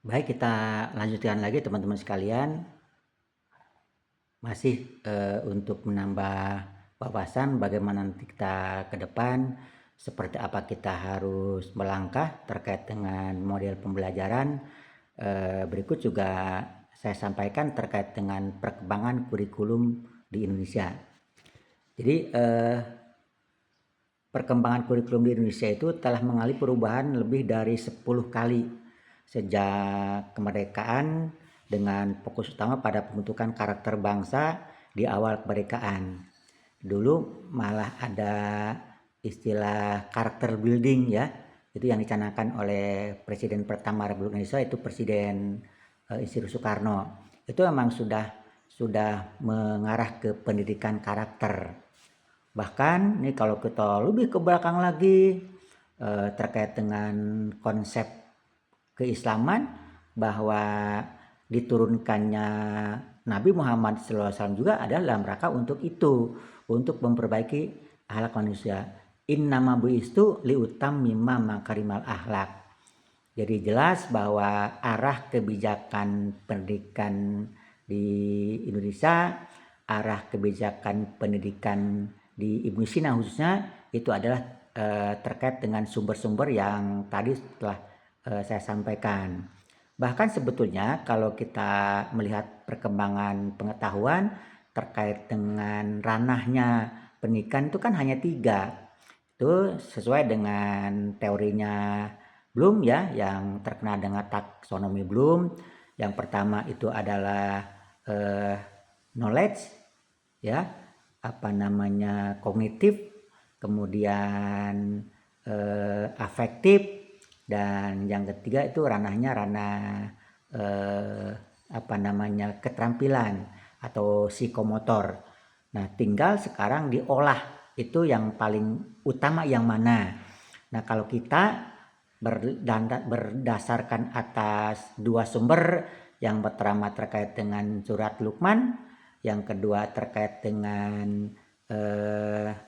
Baik, kita lanjutkan lagi teman-teman sekalian, masih untuk menambah wawasan bagaimana nanti kita ke depan, seperti apa kita harus melangkah terkait dengan model pembelajaran. Berikut juga saya sampaikan terkait dengan perkembangan kurikulum di Indonesia. Jadi perkembangan kurikulum di Indonesia itu telah mengalami perubahan lebih dari 10 kali sejak kemerdekaan, dengan fokus utama pada pembentukan karakter bangsa di awal kemerdekaan. Dulu malah ada istilah karakter building ya, itu yang dicanangkan oleh Presiden pertama Republik Indonesia, itu Presiden Insinyur Soekarno. Itu memang sudah mengarah ke pendidikan karakter. Bahkan nih kalau kita lebih ke belakang lagi terkait dengan konsep keislaman, bahwa diturunkannya Nabi Muhammad SAW juga adalah dalam rangka untuk itu, untuk memperbaiki akhlak manusia. Innama buistu liutammima makarimal akhlak. Jadi jelas bahwa arah kebijakan pendidikan di Indonesia, arah kebijakan pendidikan di Ibnu Sina khususnya, itu adalah terkait dengan sumber-sumber yang tadi telah saya sampaikan. Bahkan sebetulnya kalau kita melihat perkembangan pengetahuan terkait dengan ranahnya pendidikan, itu kan hanya 3. Itu sesuai dengan teorinya Bloom ya, yang terkenal dengan taksonomi Bloom. Yang pertama itu adalah eh, knowledge ya, kognitif, kemudian afektif, dan yang ketiga itu ranahnya ranah eh, keterampilan atau psikomotor. Nah, tinggal sekarang diolah itu yang paling utama yang mana. Nah, kalau kita berdasarkan atas 2 sumber, yang pertama terkait dengan surat Luqman, yang kedua terkait dengan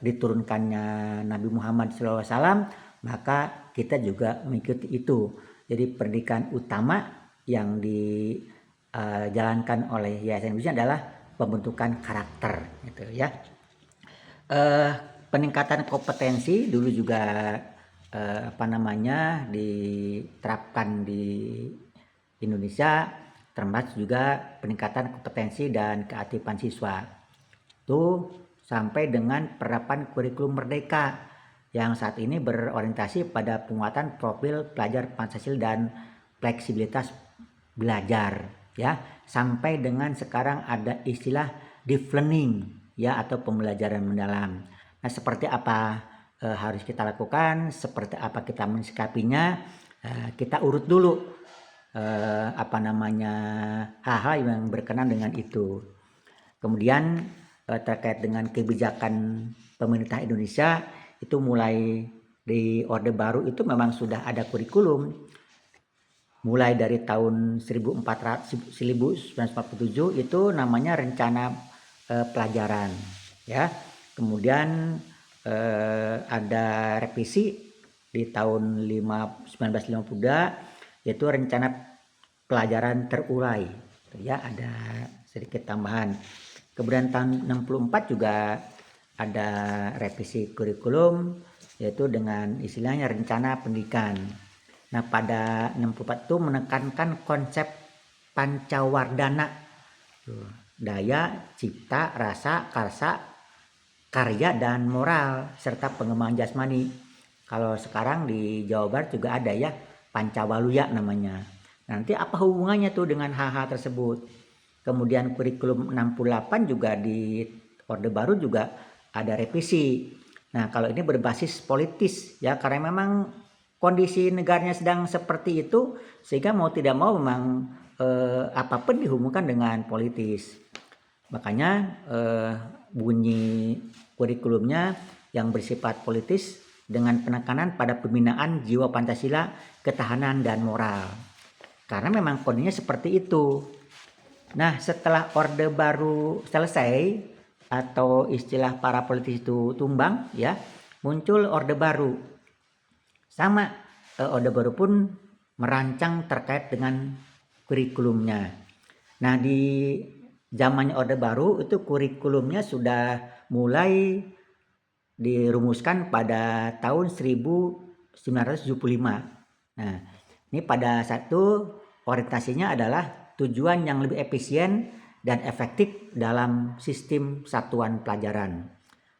diturunkannya Nabi Muhammad SAW, maka kita juga mengikuti itu. Jadi pendidikan utama yang dijalankan oleh Yayasan Indonesia adalah pembentukan karakter, gitu ya. Eh, Peningkatan kompetensi dulu juga diterapkan di Indonesia, termasuk juga peningkatan kompetensi dan keaktifan siswa. Itu sampai dengan penerapan kurikulum merdeka yang saat ini berorientasi pada penguatan profil pelajar Pancasila dan fleksibilitas belajar ya, sampai dengan sekarang ada istilah deep learning ya, atau pembelajaran mendalam. Nah, seperti apa harus kita lakukan, seperti apa kita mensikapinya, kita urut dulu hal-hal yang berkenan dengan itu. Kemudian terkait dengan kebijakan pemerintah Indonesia, itu mulai di Orde Baru itu memang sudah ada kurikulum mulai dari tahun 1947, itu namanya rencana pelajaran ya. Kemudian ada revisi di tahun 1952, yaitu rencana pelajaran terurai ya, ada sedikit tambahan. Kemudian tahun 64 juga ada revisi kurikulum, yaitu dengan istilahnya rencana pendidikan. Nah, pada 64 itu menekankan konsep pancawardana, daya, cipta, rasa, karsa, karya, dan moral, serta pengembangan jasmani. Kalau sekarang di Jawa Barat juga ada ya, Pancawaluya namanya. Nanti apa hubungannya tuh dengan hal-hal tersebut? Kemudian kurikulum 68 juga di Orde Baru juga ada revisi. Nah, kalau ini berbasis politis ya, karena memang kondisi negaranya sedang seperti itu, sehingga mau tidak mau memang apapun dihubungkan dengan politis. Makanya bunyi kurikulumnya yang bersifat politis dengan penekanan pada pembinaan jiwa Pancasila, ketahanan, dan moral. Karena memang kondisinya seperti itu. Nah, setelah Orde Baru selesai atau istilah para politis itu tumbang ya, muncul Orde Baru. Sama, Orde Baru pun merancang terkait dengan kurikulumnya. Nah, di zamannya Orde Baru itu kurikulumnya sudah mulai dirumuskan pada tahun 1975. Nah, ini pada satu orientasinya adalah tujuan yang lebih efisien dan efektif dalam sistem satuan pelajaran.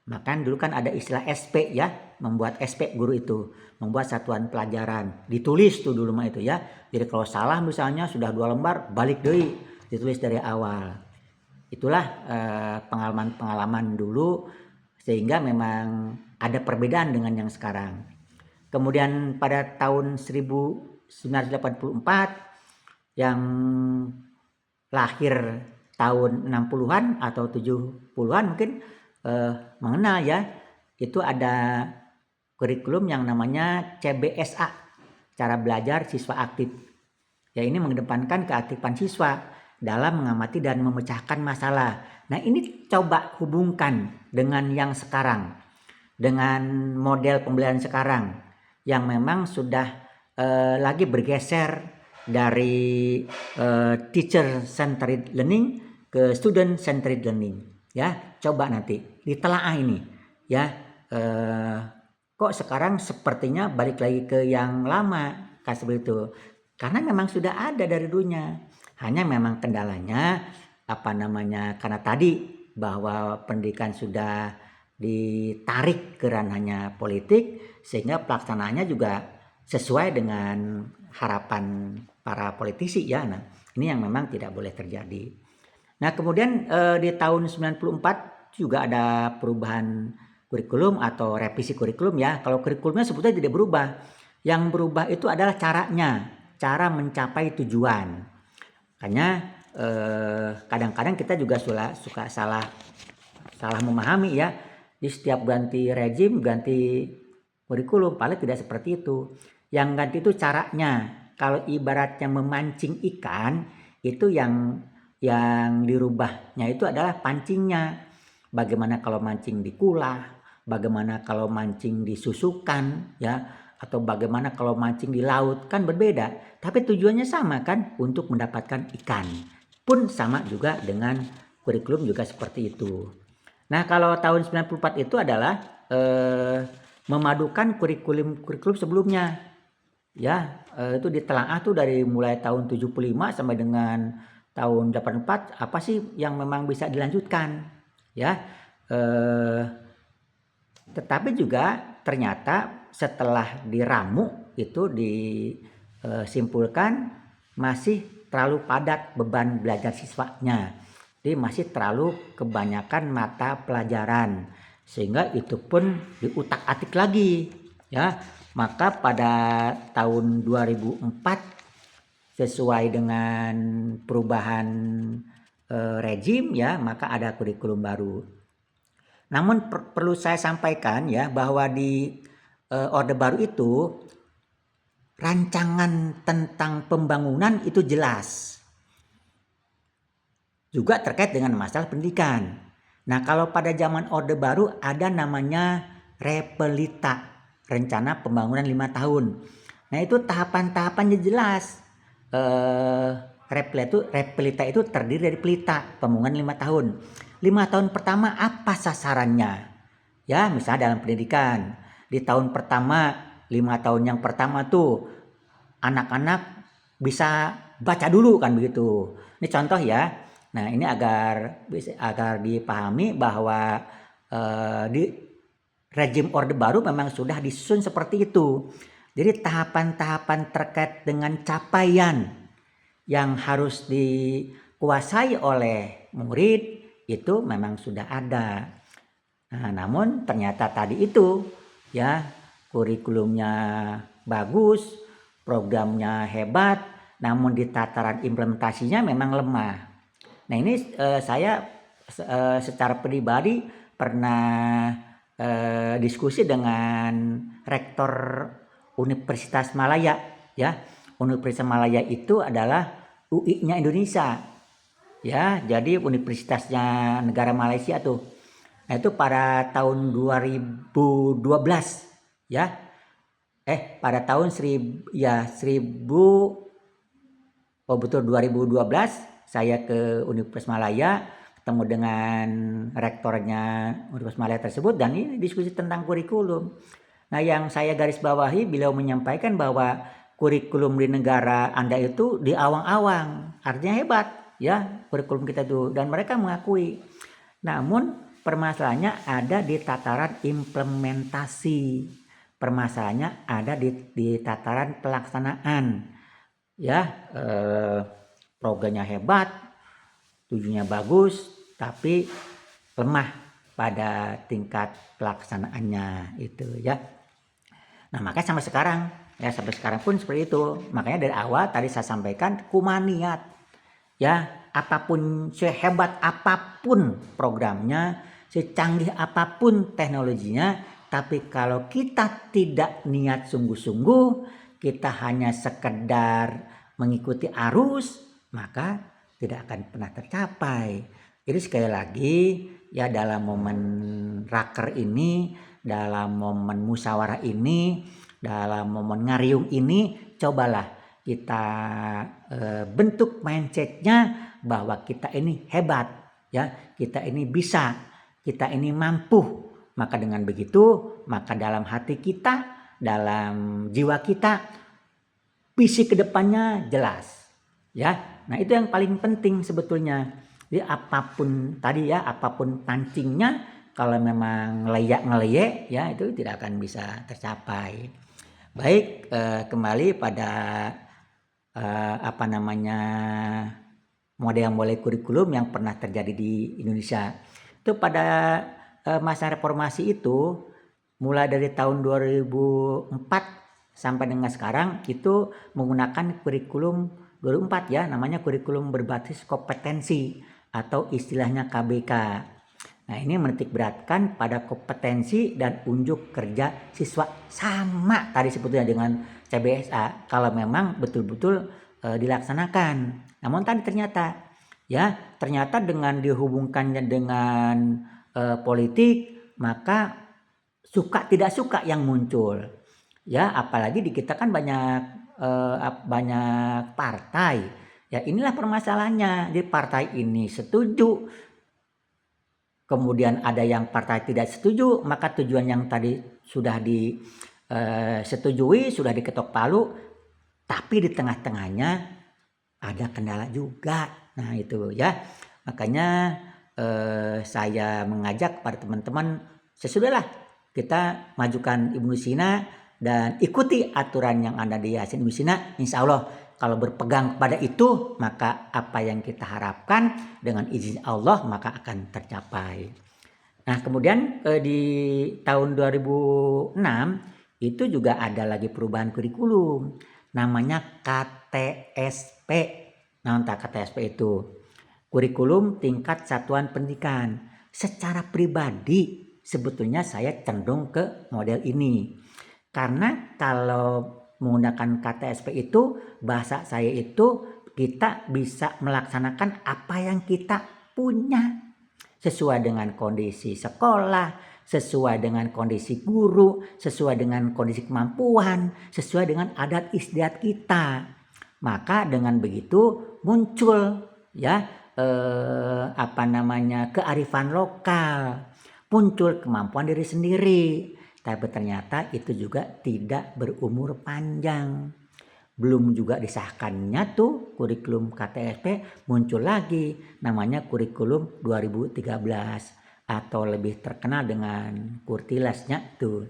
Maka dulu kan ada istilah SP ya, membuat SP guru itu, membuat satuan pelajaran. Ditulis tuh dulu mah itu ya. Jadi kalau salah misalnya sudah 2 lembar, balik deui, ditulis dari awal. Itulah pengalaman-pengalaman dulu sehingga memang ada perbedaan dengan yang sekarang. Kemudian pada tahun 1984 yang lahir tahun 60-an atau 70-an mungkin mengenal ya, itu ada kurikulum yang namanya CBSA, cara belajar siswa aktif. Ya, ini mengedepankan keaktifan siswa dalam mengamati dan memecahkan masalah. Nah, ini coba hubungkan dengan yang sekarang, dengan model pembelajaran sekarang yang memang sudah lagi bergeser dari teacher centered learning ke student centered learning. Ya, coba nanti ditelaah ini ya, kok sekarang sepertinya balik lagi ke yang lama kan seperti itu, karena memang sudah ada dari dulunya, hanya memang kendalanya karena tadi bahwa pendidikan sudah ditarik ke ranahnya politik sehingga pelaksanaannya juga sesuai dengan harapan para politisi ya. Nah, ini yang memang tidak boleh terjadi. Nah, kemudian di tahun 94 juga ada perubahan kurikulum atau revisi kurikulum ya. Kalau kurikulumnya sebetulnya tidak berubah. Yang berubah itu adalah caranya, cara mencapai tujuan. Makanya kadang-kadang kita juga suka salah memahami ya. Di setiap ganti rejim, ganti kurikulum, paling tidak seperti itu. Yang ganti itu caranya. Kalau ibaratnya memancing ikan, itu yang dirubahnya itu adalah pancingnya. Bagaimana kalau mancing di kulah, bagaimana kalau mancing di susukan ya, atau bagaimana kalau mancing di laut, kan berbeda. Tapi tujuannya sama kan, untuk mendapatkan ikan. Pun sama juga dengan kurikulum juga seperti itu. Nah, kalau tahun 94 itu adalah memadukan kurikulum sebelumnya. Ya, itu ditelaah tuh dari mulai tahun 75 sampai dengan tahun 84 apa sih yang memang bisa dilanjutkan ya. Tetapi juga ternyata setelah diramu itu disimpulkan masih terlalu padat beban belajar siswanya. Jadi masih terlalu kebanyakan mata pelajaran sehingga itu pun diutak-atik lagi ya. Maka pada tahun 2004 sesuai dengan perubahan rejim ya, maka ada kurikulum baru. Namun perlu saya sampaikan ya bahwa di Orde Baru itu rancangan tentang pembangunan itu jelas. Juga terkait dengan masalah pendidikan. Nah, kalau pada zaman Orde Baru ada namanya Repelita, rencana pembangunan 5 tahun. Nah, itu tahapan-tahapannya jelas. Repelita itu terdiri dari pelita, pembangunan 5 tahun. 5 tahun pertama apa sasarannya? Ya, misalnya dalam pendidikan. Di tahun pertama, 5 tahun yang pertama tuh anak-anak bisa baca dulu kan begitu. Ini contoh ya. Nah, ini agar dipahami bahwa di rejim Orde Baru memang sudah disusun seperti itu. Jadi tahapan-tahapan terkait dengan capaian yang harus dikuasai oleh murid itu memang sudah ada. Nah, namun ternyata tadi itu ya, kurikulumnya bagus, programnya hebat, namun di tataran implementasinya memang lemah. Nah, ini saya secara pribadi pernah diskusi dengan rektor Universitas Malaya ya. Universitas Malaya itu adalah UI-nya Indonesia ya, jadi universitasnya negara Malaysia tuh. Nah, itu pada tahun 2012 ya, pada tahun 2012 saya ke Universitas Malaya, ketemu dengan rektornya Universitas Malaya tersebut, dan ini diskusi tentang kurikulum. Nah, yang saya garis bawahi, beliau menyampaikan bahwa kurikulum di negara Anda itu di awang-awang, artinya hebat ya kurikulum kita itu, dan mereka mengakui. Namun permasalahannya ada di tataran implementasi, permasalahannya ada di tataran pelaksanaan ya. Programnya hebat, tujuannya bagus, tapi lemah pada tingkat pelaksanaannya itu ya. Nah, makanya sampai sekarang pun seperti itu. Makanya dari awal tadi saya sampaikan kumaniat ya, apapun, sehebat apapun programnya, secanggih apapun teknologinya, tapi kalau kita tidak niat sungguh-sungguh, kita hanya sekedar mengikuti arus, maka tidak akan pernah tercapai. Jadi sekali lagi ya, dalam momen raker ini, dalam momen musyawarah ini, dalam momen ngariung ini, cobalah kita bentuk mindsetnya bahwa kita ini hebat ya, kita ini bisa, kita ini mampu. Maka dengan begitu, maka dalam hati kita, dalam jiwa kita, visi kedepannya jelas ya. Nah, itu yang paling penting sebetulnya. Jadi apapun tadi ya, apapun pancingnya, kalau memang ngeleyak ya, itu tidak akan bisa tercapai. Baik, kembali pada model kurikulum yang pernah terjadi di Indonesia. Itu pada masa reformasi itu, mulai dari tahun 2004 sampai dengan sekarang, itu menggunakan kurikulum 2004 ya, namanya kurikulum berbasis kompetensi atau istilahnya KBK. Nah, ini menitik beratkan pada kompetensi dan unjuk kerja siswa, sama tadi sebetulnya dengan CBSA kalau memang betul-betul dilaksanakan. Namun tadi ternyata dengan dihubungkannya dengan politik, maka suka tidak suka yang muncul ya, apalagi di kita kan banyak partai ya. Inilah permasalahannya, di partai ini setuju, kemudian ada yang partai tidak setuju, maka tujuan yang tadi sudah disetujui, sudah diketok palu, tapi di tengah-tengahnya ada kendala juga. Nah, itu ya, makanya saya mengajak para teman-teman, sesudahlah kita majukan Ibu Sina dan ikuti aturan yang ada di Yayasan Ibu Sina. Insya Allah kalau berpegang pada itu, maka apa yang kita harapkan dengan izin Allah maka akan tercapai. Nah, kemudian di tahun 2006 itu juga ada lagi perubahan kurikulum, namanya KTSP. Nah, entah KTSP itu kurikulum tingkat satuan pendidikan. Secara pribadi sebetulnya saya cenderung ke model ini, karena kalau menggunakan KTSP itu, bahasa saya itu, kita bisa melaksanakan apa yang kita punya sesuai dengan kondisi sekolah, sesuai dengan kondisi guru, sesuai dengan kondisi kemampuan, sesuai dengan adat istiadat kita. Maka dengan begitu muncul ya kearifan lokal, muncul kemampuan diri sendiri. Tapi ternyata itu juga tidak berumur panjang. Belum juga disahkannya tuh kurikulum KTSP, muncul lagi namanya kurikulum 2013 atau lebih terkenal dengan Kurtilasnya tuh.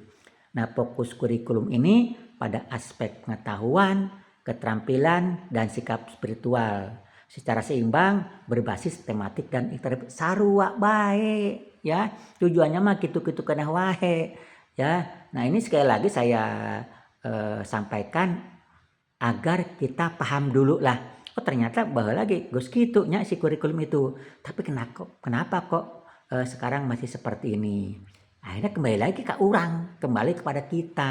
Nah, fokus kurikulum ini pada aspek pengetahuan, keterampilan, dan sikap spiritual secara seimbang, berbasis tematik dan interaktif. Sarua bae ya, tujuannya mah gitu-gitu kena wae ya. Nah, ini sekali lagi saya sampaikan agar kita paham dulu lah. Oh, ternyata bahwa lagi gus gitu nya si kurikulum itu. Tapi kenapa kok sekarang masih seperti ini? Akhirnya kembali lagi ke orang, kembali kepada kita.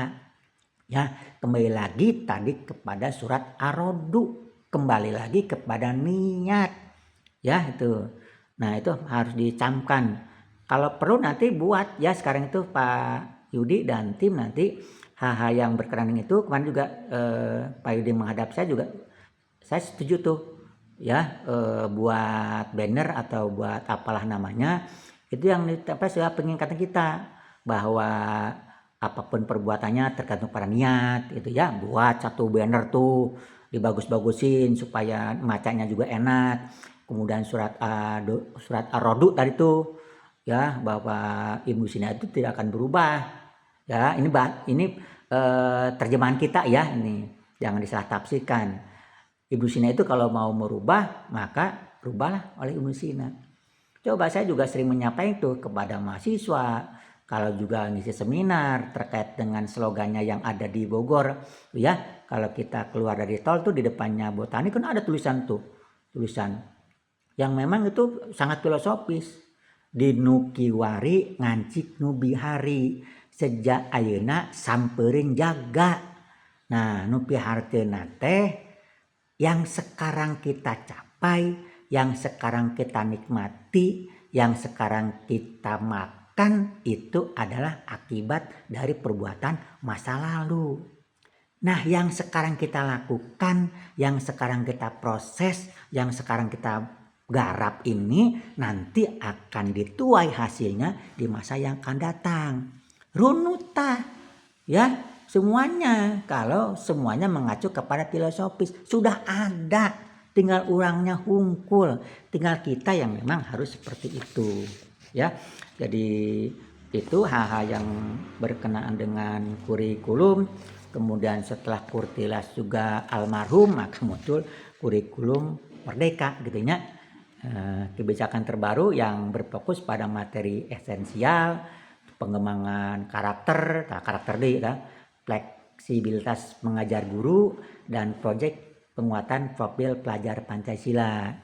Ya, kembali lagi tadi kepada surat Ar-Rodu, kembali lagi kepada niat. Ya, itu. Nah, itu harus dicamkan. Kalau perlu nanti buat ya, sekarang itu Pak Yudi dan tim nanti hal-hal yang berkenan itu kemarin juga Pak Yudi menghadap saya juga, saya setuju tuh ya, buat banner atau buat apalah namanya, itu yang saya pengingatkan kita bahwa apapun perbuatannya tergantung pada niat itu ya, buat satu banner tuh dibagus-bagusin supaya macanya juga enak, kemudian surat ar-rodu tadi tuh ya, bahwa Ibu Sina itu tidak akan berubah ya, ini terjemahan kita ya, ini jangan disalah tafsirkan. Ibu Sina itu kalau mau merubah maka rubahlah oleh Ibu Sina. Coba saya juga sering menyampaikan itu kepada mahasiswa, kalau juga ngisi seminar terkait dengan slogannya yang ada di Bogor ya, kalau kita keluar dari tol tuh di depannya Botani kan ada tulisan yang memang itu sangat filosofis. Dinukiwari ngancik nubihari sejak ayeuna samperin jaga. Nah, nupiharteuna teh yang sekarang kita capai, yang sekarang kita nikmati, yang sekarang kita makan itu adalah akibat dari perbuatan masa lalu. Nah, yang sekarang kita lakukan, yang sekarang kita proses, yang sekarang kita garap ini nanti akan dituai hasilnya di masa yang akan datang. Runuta ya, semuanya kalau semuanya mengacu kepada filosofis sudah ada, tinggal orangnya hungkul, tinggal kita yang memang harus seperti itu ya. Jadi itu hal-hal yang berkenaan dengan kurikulum. Kemudian setelah Kurtilas juga almarhum, maka muncul kurikulum Merdeka gitu ya. Kebijakan terbaru yang berfokus pada materi esensial, pengembangan karakter fleksibilitas mengajar guru, dan proyek penguatan profil pelajar Pancasila.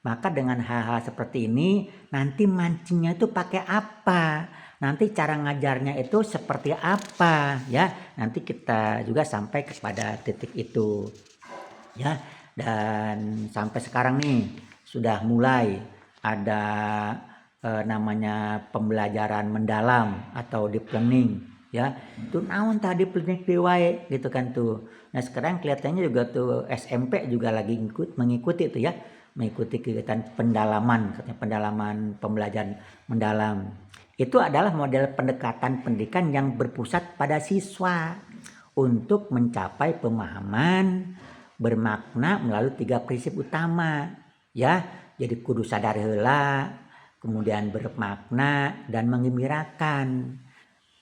Maka dengan hal-hal seperti ini nanti mancingnya itu pakai apa? Nanti cara ngajarnya itu seperti apa ya? Nanti kita juga sampai kepada titik itu ya. Dan sampai sekarang nih sudah mulai ada namanya pembelajaran mendalam atau deep learning ya. Itu naon tadi deep learning gitu kan tuh. Nah, sekarang kelihatannya juga tuh SMP juga lagi mengikuti itu ya, mengikuti kegiatan pendalaman, katanya pendalaman pembelajaran mendalam. Itu adalah model pendekatan pendidikan yang berpusat pada siswa untuk mencapai pemahaman bermakna melalui 3 prinsip utama ya. Jadi kudu sadar heula, kemudian bermakna dan menggembirakan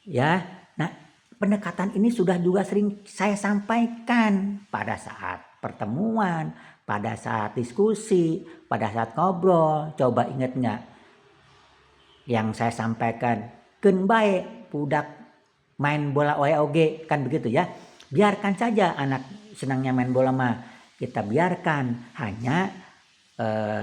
ya. Nah, pendekatan ini sudah juga sering saya sampaikan pada saat pertemuan, pada saat diskusi, pada saat ngobrol. Coba ingat nggak yang saya sampaikan? Keun bae budak main bola oge kan begitu ya. Biarkan saja anak senangnya main bola mah, kita biarkan. Hanya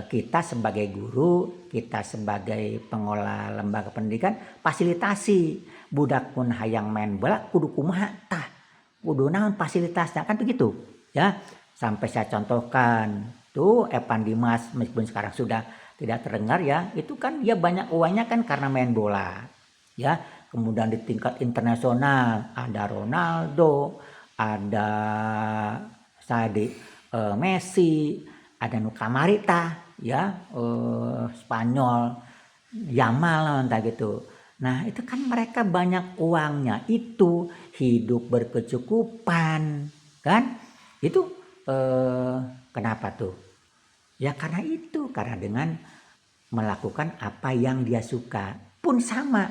kita sebagai guru, kita sebagai pengelola lembaga pendidikan fasilitasi budak pun hayang main bola kudu kumaha tah, kudu naon fasilitasnya kan begitu ya. Sampai saya contohkan tuh Evan Dimas, meskipun sekarang sudah tidak terdengar ya, itu kan dia banyak uangnya kan karena main bola ya. Kemudian di tingkat internasional ada Ronaldo, ada Messi, ada Nuka Marita ya, Spanyol, Yamal entah gitu. Nah, itu kan mereka banyak uangnya, itu hidup berkecukupan kan. Itu kenapa tuh? Ya karena itu, karena dengan melakukan apa yang dia suka. Pun sama,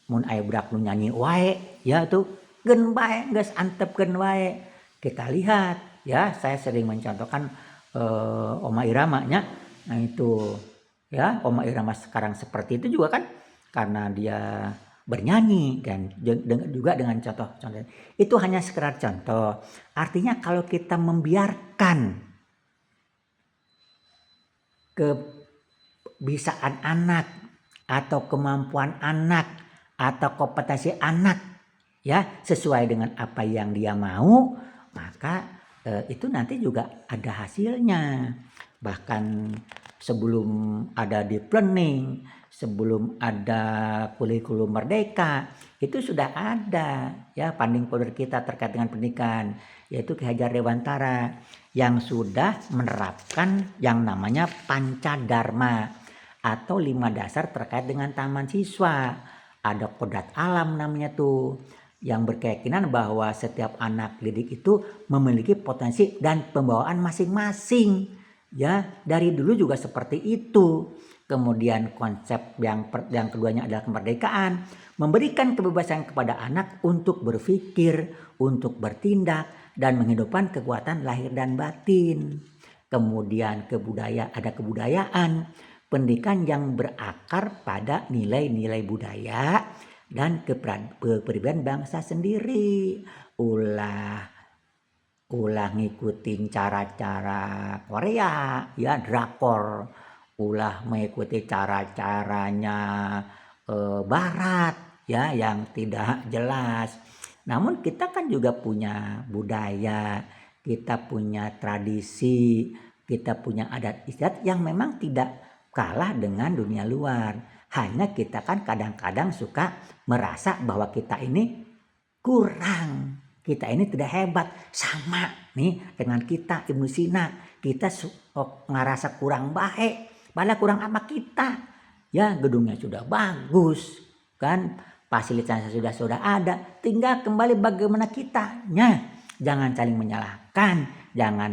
mun aya budak nu nyanyi wae ya tuh geun bae geus antepkeun wae. Kita lihat ya, saya sering mencontohkan Oma Irama nya. Nah itu ya, Oma Irama sekarang seperti itu juga kan karena dia bernyanyi kan, juga dengan contoh-contoh. Itu hanya sekedar contoh. Artinya kalau kita membiarkan kebisaan anak atau kemampuan anak atau kompetensi anak ya sesuai dengan apa yang dia mau, maka itu nanti juga ada hasilnya. Bahkan sebelum ada deep learning, sebelum ada kurikulum merdeka, itu sudah ada ya founding father kita terkait dengan pendidikan, yaitu Ki Hajar Dewantara yang sudah menerapkan yang namanya Pancadharma atau 5 dasar terkait dengan taman siswa. Ada kodrat alam namanya tuh, yang berkeyakinan bahwa setiap anak didik itu memiliki potensi dan pembawaan masing-masing. Ya, dari dulu juga seperti itu. Kemudian konsep yang keduanya adalah kemerdekaan, memberikan kebebasan kepada anak untuk berpikir, untuk bertindak dan menghidupkan kekuatan lahir dan batin. Kemudian ada kebudayaan, pendidikan yang berakar pada nilai-nilai budaya dan kepribadian bangsa sendiri. Ulah ngikutin cara-cara Korea ya, drakor, ulah mengikuti cara-caranya barat ya yang tidak jelas. Namun kita kan juga punya budaya, kita punya tradisi, kita punya adat istiadat yang memang tidak kalah dengan dunia luar. Hanya kita kan kadang-kadang suka merasa bahwa kita ini kurang, kita ini tidak hebat. Sama nih dengan kita Ibnu Sina, kita ngerasa kurang baik, padahal kurang apa kita. Ya, gedungnya sudah bagus kan, fasilitasnya sudah ada, tinggal kembali bagaimana kitanya. Jangan saling menyalahkan, jangan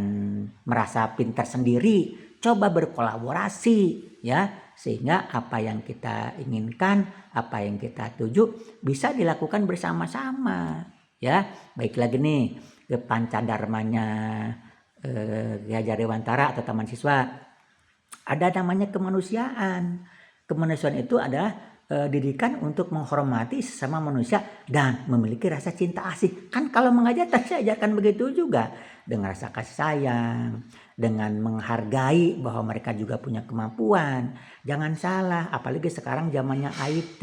merasa pintar sendiri, coba berkolaborasi ya, sehingga apa yang kita inginkan, apa yang kita tuju bisa dilakukan bersama-sama ya. Baik lagi nih ke Pancadharmanya Ki Hajar Dewantara atau Taman Siswa, ada namanya kemanusiaan. Kemanusiaan itu adalah didikan untuk menghormati sesama manusia dan memiliki rasa cinta asih. Kan kalau mengajar saya ajarkan begitu juga, dengan rasa kasih sayang, dengan menghargai bahwa mereka juga punya kemampuan. Jangan salah, apalagi sekarang zamannya IT.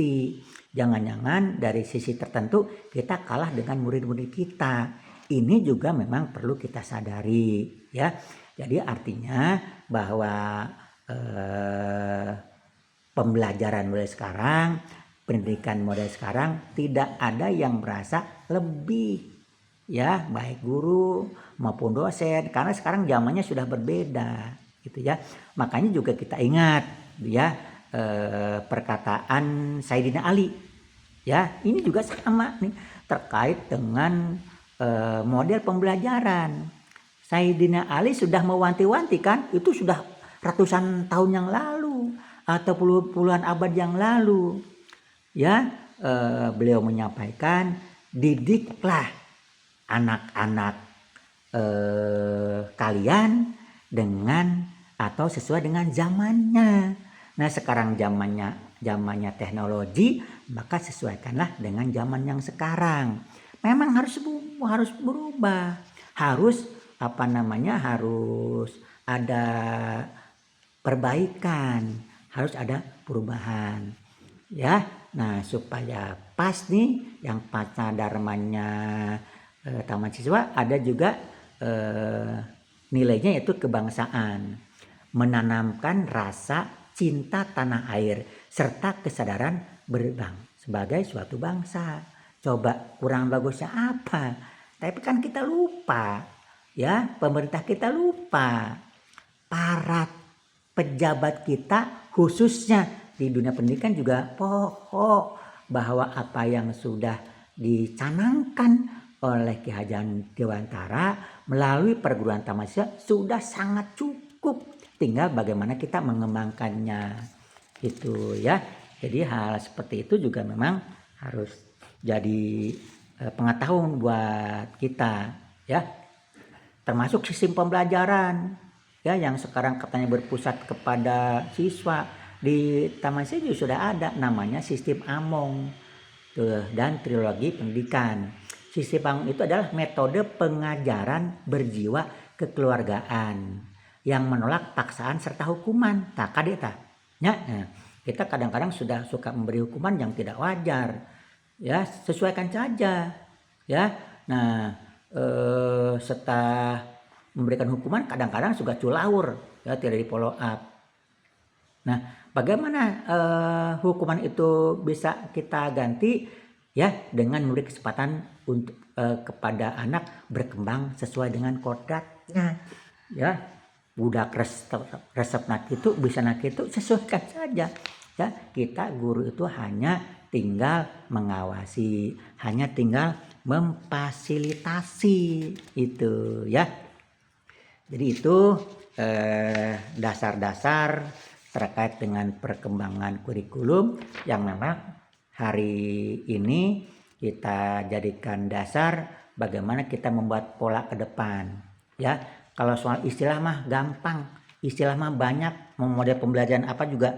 Jangan-jangan dari sisi tertentu kita kalah dengan murid-murid kita. Ini juga memang perlu kita sadari ya. Jadi artinya bahwa pembelajaran mulai sekarang, pendidikan model sekarang tidak ada yang merasa lebih ya, baik guru maupun dosen, karena sekarang zamannya sudah berbeda gitu ya. Makanya juga kita ingat ya perkataan Sayyidina Ali ya, ini juga sama nih terkait dengan model pembelajaran. Sayyidina Ali sudah mewanti-wanti kan, itu sudah ratusan tahun yang lalu atau puluhan abad yang lalu ya. Beliau menyampaikan, didiklah anak-anak kalian dengan atau sesuai dengan zamannya. Nah sekarang zamannya teknologi, maka sesuaikanlah dengan zaman yang sekarang. Memang harus berubah, harus harus ada perbaikan, harus ada perubahan ya. Nah supaya pas nih yang Pancadharmanya Taman Siswa, ada juga nilainya yaitu kebangsaan, menanamkan rasa cinta tanah air serta kesadaran sebagai suatu bangsa. Coba kurang bagusnya apa? Tapi kan kita lupa ya, pemerintah kita lupa, para pejabat kita khususnya di dunia pendidikan juga pokok bahwa apa yang sudah dicanangkan oleh Ki Hajar Dewantara melalui perguruan taman siswa sudah sangat cukup, tinggal bagaimana kita mengembangkannya itu ya. Jadi hal seperti itu juga memang harus jadi pengetahuan buat kita ya, termasuk sistem pembelajaran ya yang sekarang katanya berpusat kepada siswa. Di Taman Siswa sudah ada namanya sistem Among tuh, dan trilogi pendidikan. Sistem Among itu adalah metode pengajaran berjiwa kekeluargaan yang menolak paksaan serta hukuman. Tak kadeta ya. Nah, kita kadang-kadang sudah suka memberi hukuman yang tidak wajar ya, sesuaikan saja ya. Nah setelah memberikan hukuman kadang-kadang juga culaur ya, tidak di follow up Nah, bagaimana hukuman itu bisa kita ganti? Ya, dengan memberi kesempatan untuk kepada anak berkembang sesuai dengan kodratnya. Ya, budak resep nak itu bisa nak itu sesuaikan saja. Ya, kita guru itu hanya tinggal mengawasi, hanya tinggal memfasilitasi itu ya. Jadi itu dasar-dasar terkait dengan perkembangan kurikulum yang memang hari ini kita jadikan dasar bagaimana kita membuat pola ke depan. Ya, kalau soal istilah mah gampang, istilah mah banyak, mau model pembelajaran apa juga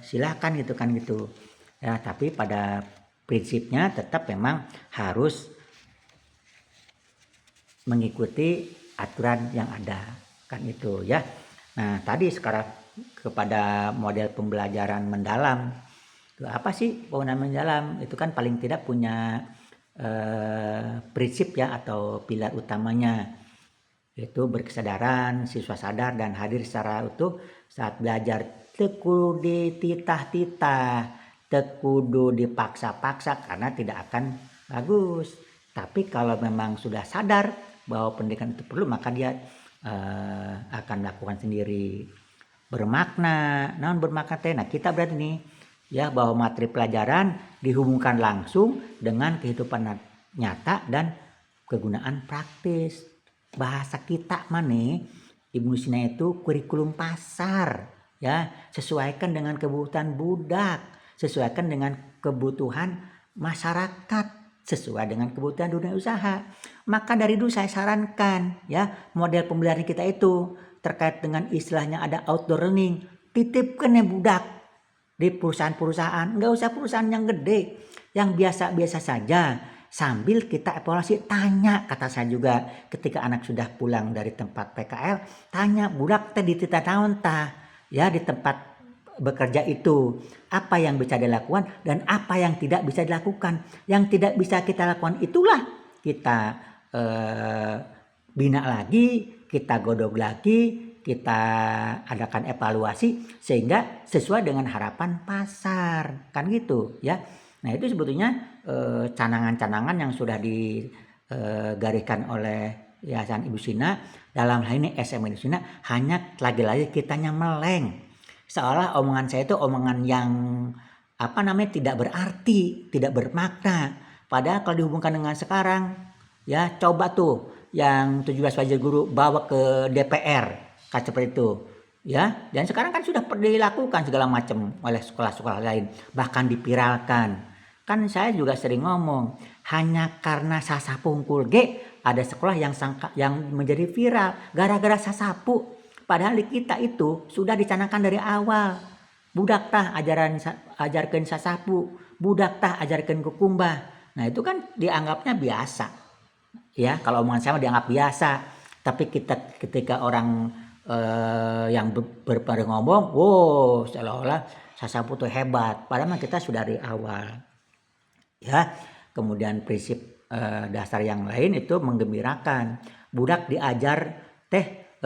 silakan gitu kan gitu. Ya, tapi pada prinsipnya tetap memang harus mengikuti aturan yang ada kan itu ya. Nah, tadi sekarang kepada model pembelajaran mendalam. Apa sih pembelajaran mendalam? Itu kan paling tidak punya prinsip ya atau pilar utamanya, yaitu berkesadaran, siswa sadar dan hadir secara utuh saat belajar. Tekudu dititah-titah, tekudu dipaksa-paksa karena tidak akan bagus. Tapi kalau memang sudah sadar bahwa pendidikan itu perlu, maka dia akan melakukan sendiri. Bermakna, namun bermakna teh. Nah, kita berarti nih ya bahwa materi pelajaran dihubungkan langsung dengan kehidupan nyata dan kegunaan praktis. Bahasa kita mana Ibu Sina itu kurikulum pasar ya, sesuaikan dengan kebutuhan budak, sesuaikan dengan kebutuhan masyarakat, sesuai dengan kebutuhan dunia usaha. Maka dari dulu saya sarankan ya model pembelajaran kita itu terkait dengan istilahnya ada outdoor learning, titipkan ya budak di perusahaan-perusahaan, nggak usah perusahaan yang gede, yang biasa-biasa saja. Sambil kita evaluasi, tanya, kata saya juga ketika anak sudah pulang dari tempat PKL, tanya budak teh di titah naon tah ya di tempat bekerja itu, apa yang bisa dilakukan dan apa yang tidak bisa dilakukan. Yang tidak bisa kita lakukan itulah kita bina lagi, kita godok lagi, kita adakan evaluasi sehingga sesuai dengan harapan pasar kan gitu ya. Nah, itu sebetulnya canangan-canangan yang sudah digariskan oleh Yayasan Ibu Sina, dalam hal ini SMA Ibu Sina, hanya lagi-lagi kitanya meleng. Seolah omongan saya itu omongan yang tidak berarti, tidak bermakna. Padahal kalau dihubungkan dengan sekarang, ya coba tuh yang 17 wajib guru bawa ke DPR, kan seperti itu. Ya, dan sekarang kan sudah dilakukan segala macam oleh sekolah-sekolah lain, bahkan dipiralkan. Kan saya juga sering ngomong, hanya karena sasapu unggul G, ada sekolah yang menjadi viral gara-gara sasapu. Padahal di kita itu sudah dicanangkan dari awal. Budak tah ajarkeun sasapu, budak tah ajarkeun kukumbah. Nah, itu kan dianggapnya biasa. Ya, kalau omongan saya dianggap biasa. Tapi kita ketika orang yang berpada ngomong, wow, seolah-olah sasapu itu hebat. Padahal kita sudah dari awal. Ya, kemudian prinsip dasar yang lain itu menggembirakan. Budak diajar teh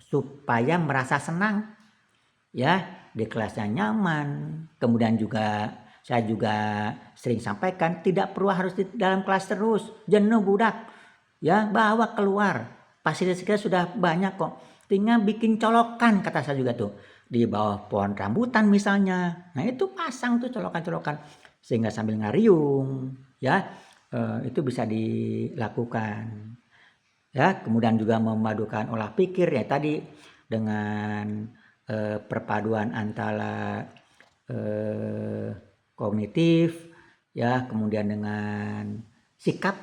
supaya merasa senang. Ya, di kelasnya nyaman. Kemudian juga saya juga sering sampaikan tidak perlu harus di dalam kelas terus. Jenuh budak. Ya, bawa keluar. Fasilitas kita sudah banyak kok. Tinggal bikin colokan kata saya juga tuh. Di bawah pohon rambutan misalnya. Nah, itu pasang tuh colokan-colokan sehingga sambil ngariung ya itu bisa dilakukan. Ya, kemudian juga memadukan olah pikir ya tadi dengan perpaduan antara kognitif ya, kemudian dengan sikap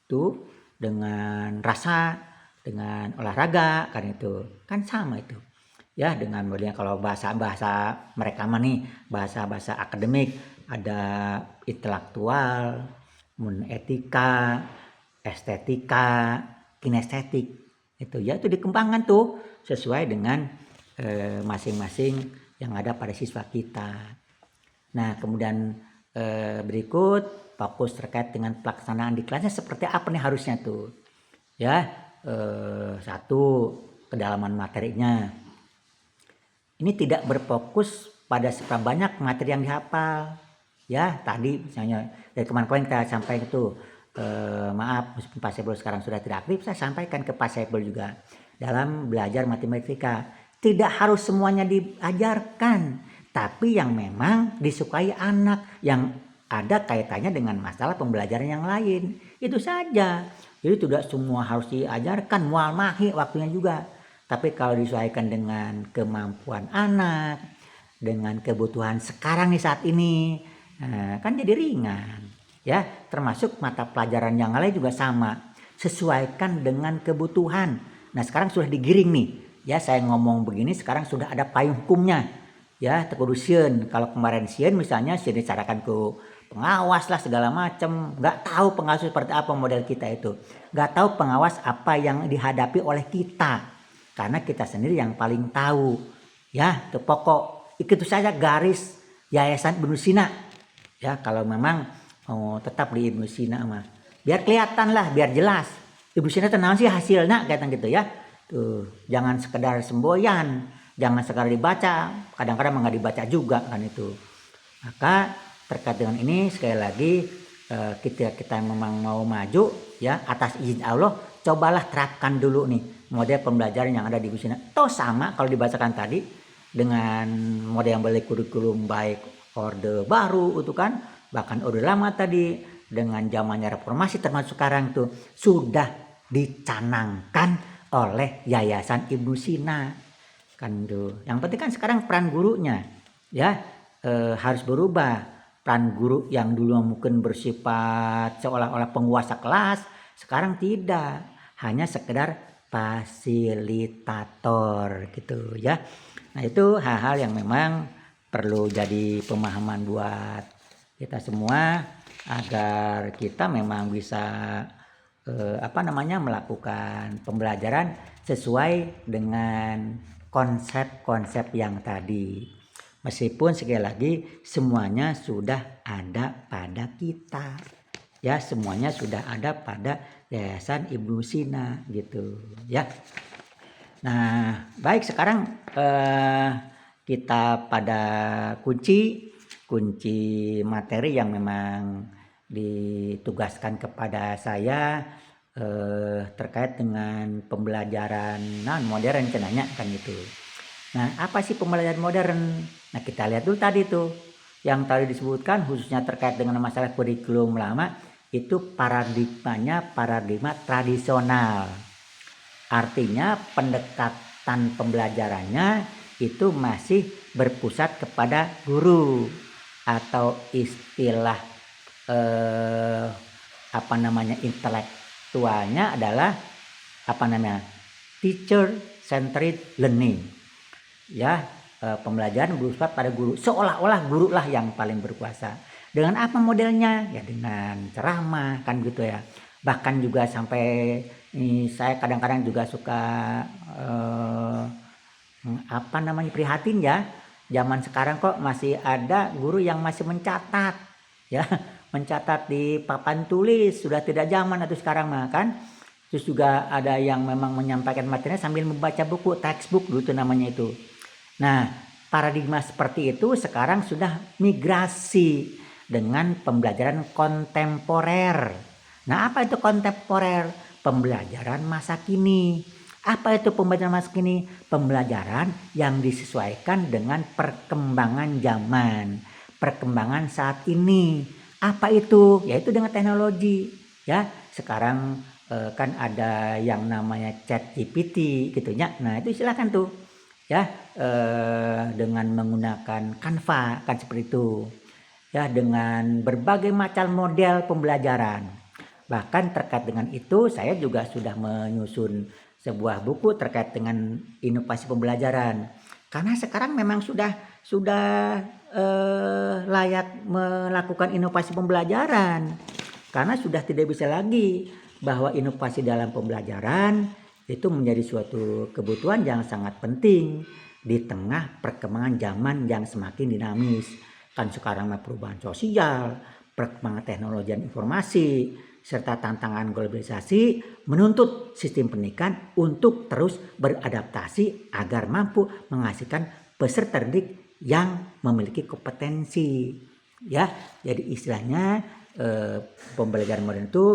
tuh, dengan rasa, dengan olahraga kan itu. Kan sama itu. Ya, dengan modelnya kalau bahasa-bahasa mereka mah nih, bahasa-bahasa akademik, ada intelektual, etika, estetika, kinestetik. Itu ya itu dikembangkan tuh sesuai dengan masing-masing yang ada pada siswa kita. Nah, kemudian berikut fokus terkait dengan pelaksanaan di kelasnya seperti apa nih harusnya tuh. Ya, satu kedalaman materinya. ini tidak berfokus pada seberapa banyak materi yang dihafal. Ya, tadi misalnya dari kemarin-kemarin kita sampaikan itu, maaf meskipun Pak Saiful sekarang sudah tidak aktif, saya sampaikan ke Pak Saiful juga dalam belajar matematika. Tidak harus semuanya diajarkan, tapi yang memang disukai anak, yang ada kaitannya dengan masalah pembelajaran yang lain. Itu saja. Jadi tidak semua harus diajarkan, mual mahir waktunya juga. Tapi kalau disesuaikan dengan kemampuan anak, dengan kebutuhan sekarang nih saat ini, kan jadi ringan. Ya, termasuk mata pelajaran yang lain juga sama. Sesuaikan dengan kebutuhan. Nah, sekarang sudah digiring nih. Ya, saya ngomong begini sekarang sudah ada payung hukumnya. Ya, tekudu sieun. Kalau kemarin sieun misalnya sieun dicarakan ke pengawas lah segala macam, nggak tahu pengawas seperti apa model kita itu, nggak tahu pengawas apa yang dihadapi oleh kita, karena kita sendiri yang paling tahu. Ya, itu pokok itu saja garis Yayasan Ibnu Sina. Ya, kalau memang tetap di Ibnu Sina mah biar kelihatan lah, biar jelas Ibnu Sina tenang sih hasilnya kaitan gitu ya. Tuh, jangan sekedar semboyan, jangan sekedar dibaca, kadang-kadang nggak dibaca juga kan itu. Maka terkait dengan ini sekali lagi, kita memang mau maju ya atas izin Allah, cobalah terapkan dulu nih model pembelajaran yang ada di Ibnu Sina. Toh sama kalau dibacakan tadi dengan model yang balik kurikulum baik orde baru itu kan, bahkan orde lama tadi dengan zamannya reformasi termasuk sekarang tuh sudah dicanangkan oleh Yayasan Ibnu Sina kan tuh. Yang penting kan sekarang peran gurunya ya harus berubah. Peran guru yang dulu mungkin bersifat seolah-olah penguasa kelas, sekarang tidak, hanya sekedar fasilitator gitu ya. Nah, itu hal-hal yang memang perlu jadi pemahaman buat kita semua agar kita memang bisa melakukan pembelajaran sesuai dengan konsep-konsep yang tadi. Meskipun sekali lagi semuanya sudah ada pada kita. Ya, semuanya sudah ada pada Yayasan Ibnu Sina gitu ya. Nah, baik sekarang kita pada kunci materi yang memang ditugaskan kepada saya terkait dengan pembelajaran modern cenanya kan gitu. Nah, apa sih pembelajaran modern? Nah, kita lihat dulu tadi tuh yang tadi disebutkan khususnya terkait dengan masalah kurikulum lama itu paradigma tradisional. Artinya pendekatan pembelajarannya itu masih berpusat kepada guru atau istilah intelektualnya adalah teacher centered learning. Ya, pembelajaran bersifat pada guru, seolah-olah guru lah yang paling berkuasa. Dengan apa modelnya? Ya dengan ceramah kan gitu ya. Bahkan juga sampai saya kadang-kadang juga suka prihatin ya. Zaman sekarang kok masih ada guru yang masih mencatat ya, mencatat di papan tulis, sudah tidak zaman atau sekarang mah kan. Terus juga ada yang memang menyampaikan materinya sambil membaca buku, textbook dulu itu namanya itu. Nah, paradigma seperti itu sekarang sudah migrasi dengan pembelajaran kontemporer. Nah, apa itu kontemporer? Pembelajaran masa kini. Apa itu pembelajaran masa kini? Pembelajaran yang disesuaikan dengan perkembangan zaman, perkembangan saat ini. Apa itu? Yaitu dengan teknologi. Ya, sekarang kan ada yang namanya ChatGPT gitu ya. Nah, itu silakan tuh. Ya, dengan menggunakan Canva kan seperti itu. Ya, dengan berbagai macam model pembelajaran. Bahkan terkait dengan itu saya juga sudah menyusun sebuah buku terkait dengan inovasi pembelajaran. Karena sekarang memang sudah layak melakukan inovasi pembelajaran. Karena sudah tidak bisa lagi bahwa inovasi dalam pembelajaran itu menjadi suatu kebutuhan yang sangat penting di tengah perkembangan zaman yang semakin dinamis. Kan sekarang perubahan sosial, perkembangan teknologi dan informasi, serta tantangan globalisasi menuntut sistem pendidikan untuk terus beradaptasi agar mampu menghasilkan peserta didik yang memiliki kompetensi, ya. Jadi istilahnya pembelajaran modern itu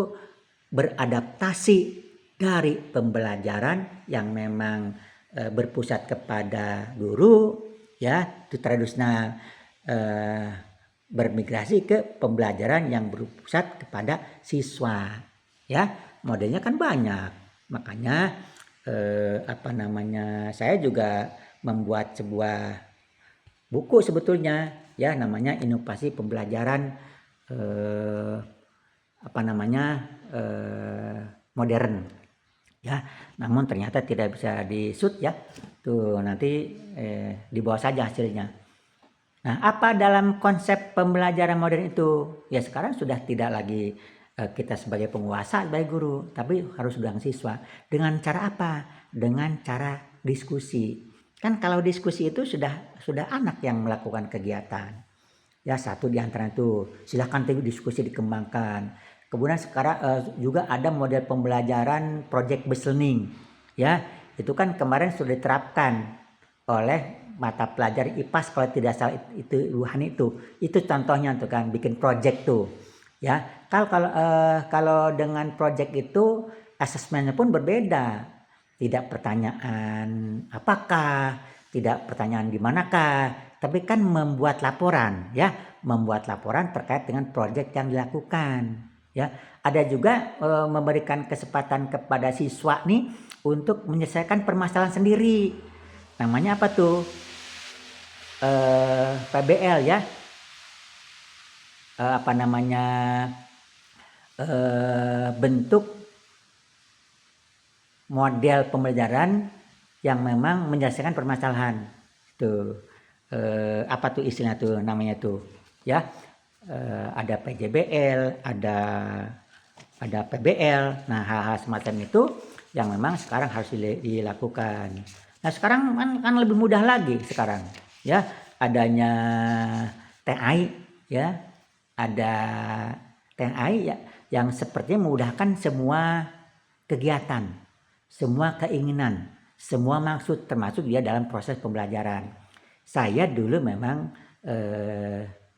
beradaptasi dari pembelajaran yang memang berpusat kepada guru, ya, itu tradisional, bermigrasi ke pembelajaran yang berpusat kepada siswa, ya. Modelnya kan banyak, makanya saya juga membuat sebuah buku sebetulnya, ya, namanya Inovasi Pembelajaran modern, ya. Namun ternyata tidak bisa di-shoot, ya. Tuh nanti di bawah saja hasilnya. Nah, apa dalam konsep pembelajaran modern itu? Ya sekarang sudah tidak lagi kita sebagai penguasa, sebagai guru, tapi harus dengan siswa. Dengan cara apa? Dengan cara diskusi. Kan kalau diskusi itu sudah anak yang melakukan kegiatan. Ya, satu di antara itu. Silakan diskusi dikembangkan. Kemudian sekarang juga ada model pembelajaran project based learning. Ya, itu kan kemarin sudah diterapkan oleh mata pelajaran IPAS kalau tidak salah itu Wuhan itu contohnya tuh kan bikin project tuh, ya. Kalau dengan project itu asesmennya pun berbeda, tidak pertanyaan apakah, tidak pertanyaan di manakah, tapi kan membuat laporan, ya, membuat laporan terkait dengan project yang dilakukan, ya. Ada juga memberikan kesempatan kepada siswa nih untuk menyelesaikan permasalahan sendiri, namanya apa tuh? PBL, ya, bentuk model pembelajaran yang memang menyelesaikan permasalahan. Tuh apa tuh istilahnya tuh namanya tuh, ya. Ada PJBL, ada PBL. Nah, hal-hal semacam itu yang memang sekarang harus dilakukan. Nah, sekarang kan lebih mudah lagi sekarang, ya. Adanya TAI, ya. Ada TAI, ya, yang sepertinya memudahkan semua kegiatan, semua keinginan, semua maksud, termasuk dia dalam proses pembelajaran. Saya dulu memang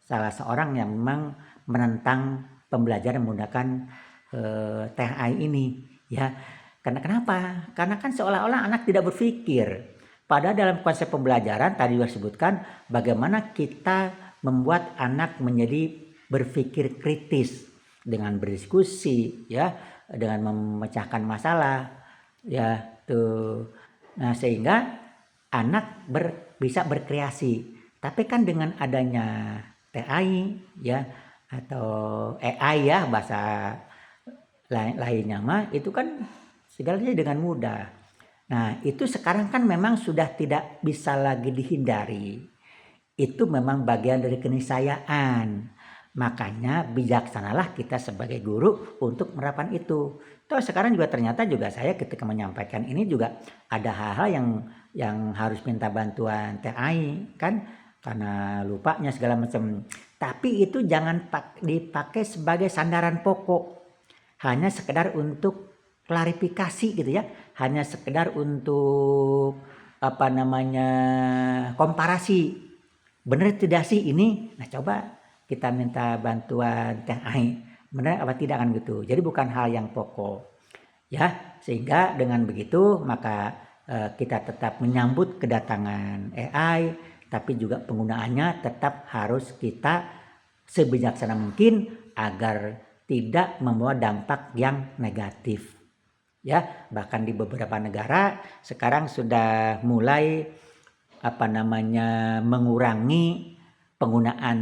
salah seorang yang memang menentang pembelajaran menggunakan TAI ini, ya. Karena kenapa? Karena kan seolah-olah anak tidak berpikir. Padahal dalam konsep pembelajaran tadi sudah disebutkan bagaimana kita membuat anak menjadi berpikir kritis dengan berdiskusi, ya, dengan memecahkan masalah, ya, tuh. Nah, sehingga anak bisa berkreasi. Tapi kan dengan adanya TAI, ya, atau AI, ya, bahasa lainnya mah, itu kan segalanya dengan mudah. Nah, itu sekarang kan memang sudah tidak bisa lagi dihindari. Itu memang bagian dari keniscayaan. Makanya bijaksanalah kita sebagai guru untuk menerapkan itu. Toh sekarang juga ternyata juga saya ketika menyampaikan ini juga ada hal-hal yang harus minta bantuan TAI kan karena lupanya segala macam. Tapi itu jangan dipakai sebagai sandaran pokok. Hanya sekedar untuk klarifikasi gitu, ya. Hanya sekedar untuk komparasi. Benar tidak sih ini? Nah, coba kita minta bantuan TAI. Benar apa tidak kan gitu. Jadi bukan hal yang pokok. Ya, sehingga dengan begitu maka kita tetap menyambut kedatangan AI, tapi juga penggunaannya tetap harus kita sebijaksana mungkin agar tidak membawa dampak yang negatif. Ya, bahkan di beberapa negara sekarang sudah mulai mengurangi penggunaan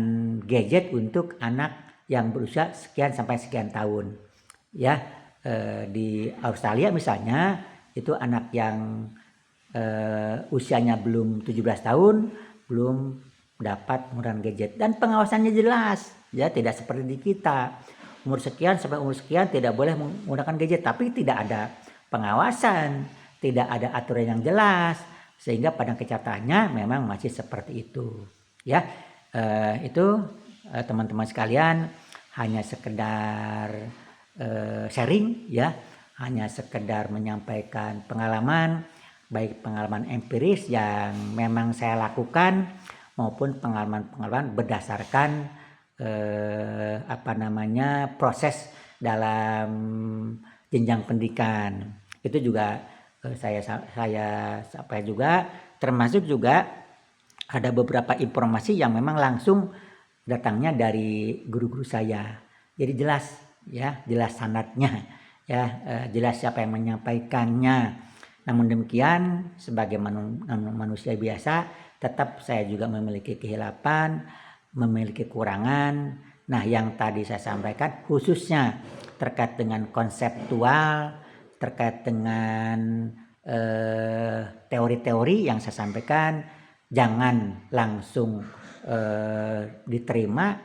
gadget untuk anak yang berusia sekian sampai sekian tahun, ya. Di Australia misalnya itu anak yang usianya belum 17 tahun belum dapat penggunaan gadget dan pengawasannya jelas, ya, tidak seperti di kita umur sekian sampai umur sekian tidak boleh menggunakan gadget, tapi tidak ada pengawasan, tidak ada aturan yang jelas, sehingga pada kenyataannya memang masih seperti itu, ya. Itu teman-teman sekalian hanya sekedar sharing, ya, hanya sekedar menyampaikan pengalaman baik pengalaman empiris yang memang saya lakukan maupun pengalaman-pengalaman berdasarkan proses dalam jenjang pendidikan. Itu juga saya sampaikan juga, termasuk juga ada beberapa informasi yang memang langsung datangnya dari guru-guru saya. Jadi jelas ya, jelas sanadnya ya, jelas siapa yang menyampaikannya. Namun demikian sebagai manusia biasa tetap saya juga memiliki kehilapan, memiliki kekurangan. Nah, yang tadi saya sampaikan khususnya terkait dengan konseptual, terkait dengan teori-teori yang saya sampaikan, jangan langsung diterima,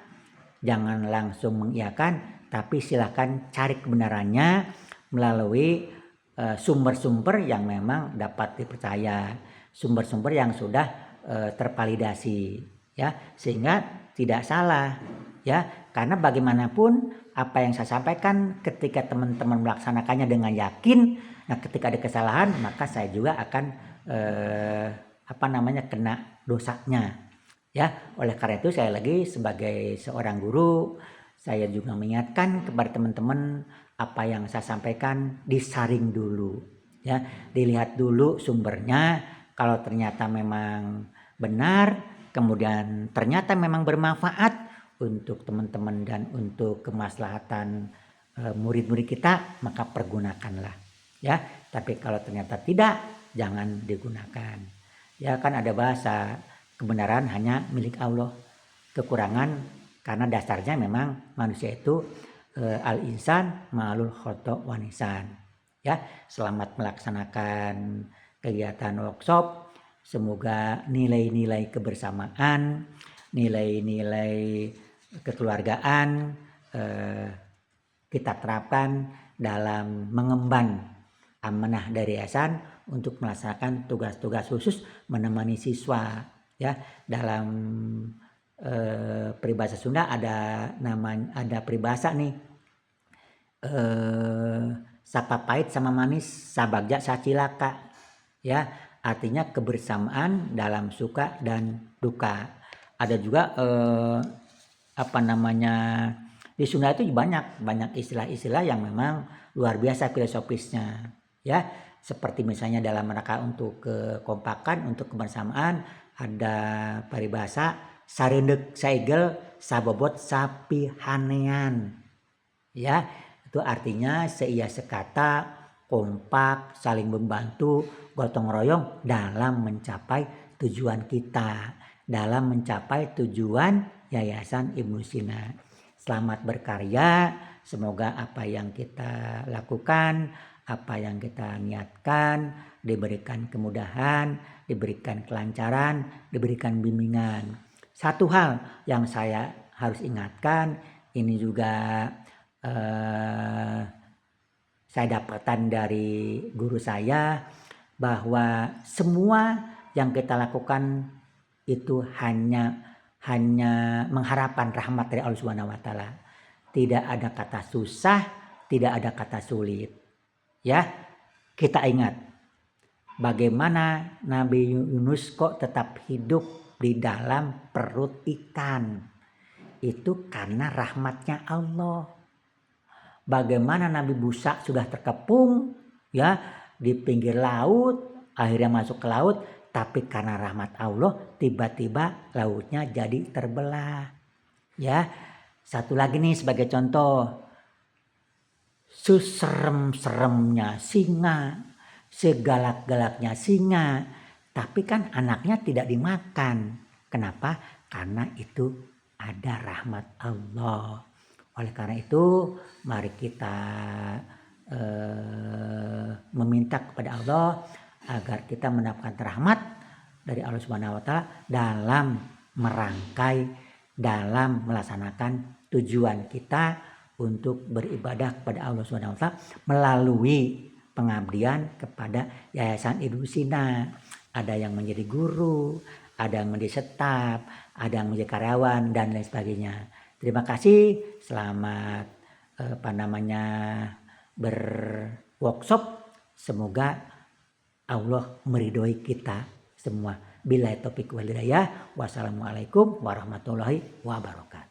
jangan langsung mengiyakan, tapi silakan cari kebenarannya melalui sumber-sumber yang memang dapat dipercaya, sumber-sumber yang sudah tervalidasi ya, sehingga tidak salah ya, karena bagaimanapun apa yang saya sampaikan ketika teman-teman melaksanakannya dengan yakin, nah ketika ada kesalahan maka saya juga akan kena dosanya ya. Oleh karena itu saya lagi sebagai seorang guru, saya juga mengingatkan kepada teman-teman, apa yang saya sampaikan disaring dulu ya, dilihat dulu sumbernya. Kalau ternyata memang benar, kemudian ternyata memang bermanfaat untuk teman-teman dan untuk kemaslahatan murid-murid kita, maka pergunakanlah ya. Tapi kalau ternyata tidak, jangan digunakan ya. Kan ada bahasa, kebenaran hanya milik Allah, kekurangan karena dasarnya memang manusia itu al-insan ma'alul khoto' wa nisan ya. Selamat melaksanakan kegiatan workshop, semoga nilai-nilai kebersamaan, nilai-nilai kekeluargaan kita terapkan dalam mengemban amanah dari yayasan untuk melaksanakan tugas-tugas khusus menemani siswa ya. Dalam peribahasa Sunda ada peribahasa nih, sapa pahit sama manis, sabagja sacilaka ya, artinya kebersamaan dalam suka dan duka. Ada juga di Sunda itu banyak istilah-istilah yang memang luar biasa filosofisnya ya, seperti misalnya dalam rangka untuk kekompakan, untuk kebersamaan, ada peribahasa sarendek saigel sabobot sapi hanean ya. Itu artinya seia sekata, kompak, saling membantu, gotong royong dalam mencapai tujuan kita, dalam mencapai tujuan Yayasan Ibnu Sina. Selamat berkarya, semoga apa yang kita lakukan, apa yang kita niatkan diberikan kemudahan, diberikan kelancaran, diberikan bimbingan. Satu hal yang saya harus ingatkan, ini juga saya dapatkan dari guru saya, bahwa semua yang kita lakukan itu hanya mengharapkan rahmat dari Allah Subhanahu wa taala. Tidak ada kata susah, tidak ada kata sulit. Ya, kita ingat bagaimana Nabi Yunus kok tetap hidup di dalam perut ikan. Itu karena rahmatnya Allah. Bagaimana Nabi Musa sudah terkepung ya di pinggir laut, akhirnya masuk ke laut, tapi karena rahmat Allah tiba-tiba lautnya jadi terbelah. Ya, satu lagi nih sebagai contoh, seserem-seremnya singa, segalak-galaknya singa, tapi kan anaknya tidak dimakan. Kenapa? Karena itu ada rahmat Allah. Oleh karena itu mari kita meminta kepada Allah agar kita mendapatkan rahmat dari Allah Subhanahu wa taala dalam merangkai, dalam melaksanakan tujuan kita untuk beribadah kepada Allah Subhanahu wa taala melalui pengabdian kepada Yayasan Ibnu Sina. Ada yang menjadi guru, ada yang menjadi staf, ada yang menjadi karyawan dan lain sebagainya. Terima kasih, selamat berworkshop. Semoga Allah meridhoi kita semua. Billahi taufik wal hidayah. Wassalamualaikum warahmatullahi wabarakatuh.